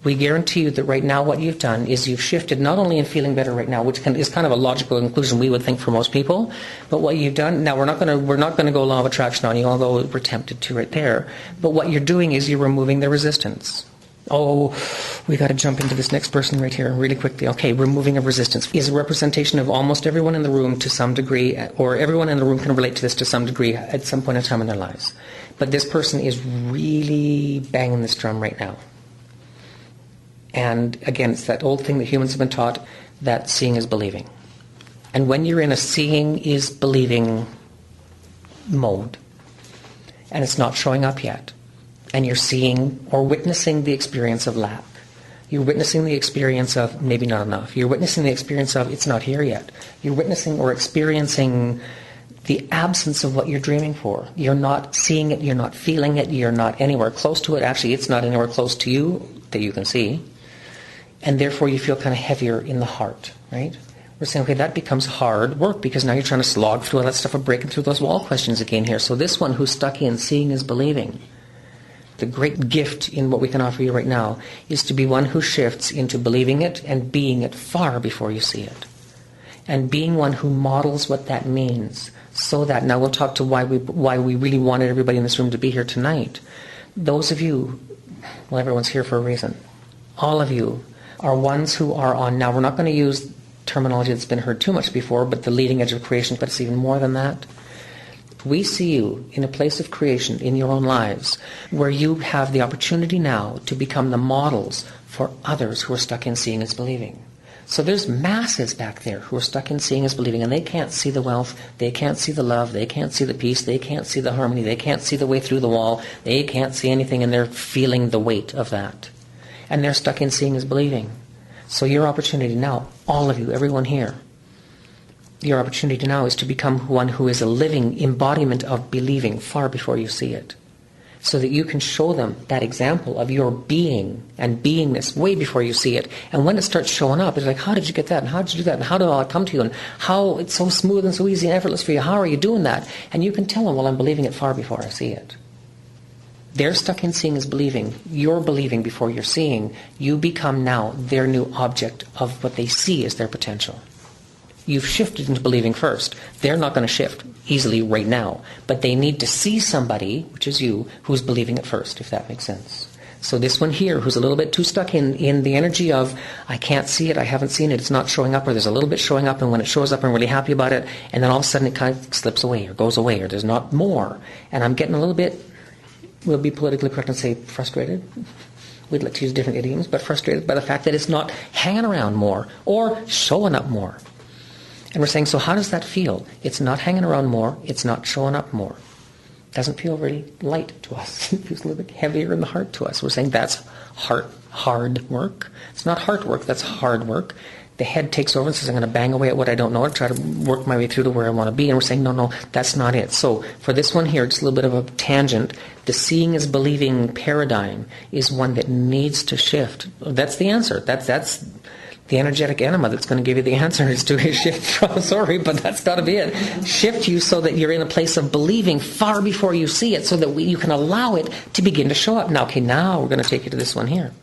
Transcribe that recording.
We guarantee you that right now what you've done is you've shifted not only in feeling better right now, which is kind of a logical conclusion we would think for most people, but what you've done, now we're not going to go law of attraction on you, although we're tempted to right there, but what you're doing is you're removing the resistance. Oh, we got to jump into this next person right here really quickly. Okay, removing of resistance is a representation of almost everyone in the room to some degree, or everyone in the room can relate to this to some degree at some point in time in their lives. But this person is really banging this drum right now. And again, it's that old thing that humans have been taught, that seeing is believing. And when you're in a seeing is believing mode, and it's not showing up yet, and you're seeing or witnessing the experience of lack, you're witnessing the experience of maybe not enough, you're witnessing the experience of it's not here yet, you're witnessing or experiencing the absence of what you're dreaming for. You're not seeing it, you're not feeling it, you're not anywhere close to it. Actually, it's not anywhere close to you that you can see. And therefore you feel kind of heavier in the heart, right? We're saying, okay, that becomes hard work because now you're trying to slog through all that stuff of breaking through those wall questions again here. So this one who's stuck in seeing is believing. The great gift in what we can offer you right now is to be one who shifts into believing it and being it far before you see it. And being one who models what that means. So that, now we'll talk to why we really wanted everybody in this room to be here tonight. Those of you, well, everyone's here for a reason. All of you are ones who are on, now we're not going to use terminology that's been heard too much before, but the leading edge of creation, but it's even more than that. We see you in a place of creation in your own lives where you have the opportunity now to become the models for others who are stuck in seeing as believing. So there's masses back there who are stuck in seeing as believing, and they can't see the wealth, they can't see the love, they can't see the peace, they can't see the harmony, they can't see the way through the wall, they can't see anything, and they're feeling the weight of that. And they're stuck in seeing as believing. So your opportunity now, all of you, everyone here, your opportunity now is to become one who is a living embodiment of believing far before you see it. So that you can show them that example of your being and beingness way before you see it. And when it starts showing up, it's like, how did you get that? And how did you do that? And how did all that come to you? And how it's so smooth and so easy and effortless for you. How are you doing that? And you can tell them, well, I'm believing it far before I see it. They're stuck in seeing as believing. You're believing before you're seeing. You become now their new object of what they see as their potential. You've shifted into believing first. They're not going to shift easily right now. But they need to see somebody, which is you, who's believing it first, if that makes sense. So this one here, who's a little bit too stuck in the energy of, I can't see it, I haven't seen it, it's not showing up, or there's a little bit showing up, and when it shows up, I'm really happy about it, and then all of a sudden it kind of slips away, or goes away, or there's not more. And I'm getting a little bit, we'll be politically correct and say frustrated. We'd like to use different idioms, but frustrated by the fact that it's not hanging around more or showing up more. And we're saying, so how does that feel? It's not hanging around more, it's not showing up more. It doesn't feel very light to us. It feels a little bit heavier in the heart to us. We're saying that's hard work. It's not heart work, that's hard work. The head takes over and says, I'm going to bang away at what I don't know and try to work my way through to where I want to be. And we're saying, no, that's not it. So for this one here, just a little bit of a tangent. The seeing is believing paradigm is one that needs to shift. That's the answer. That's the energetic enema that's going to give you the answer is to shift from, sorry, but that's got to be it. Shift you so that you're in a place of believing far before you see it so that you can allow it to begin to show up. Now, okay, now we're going to take you to this one here.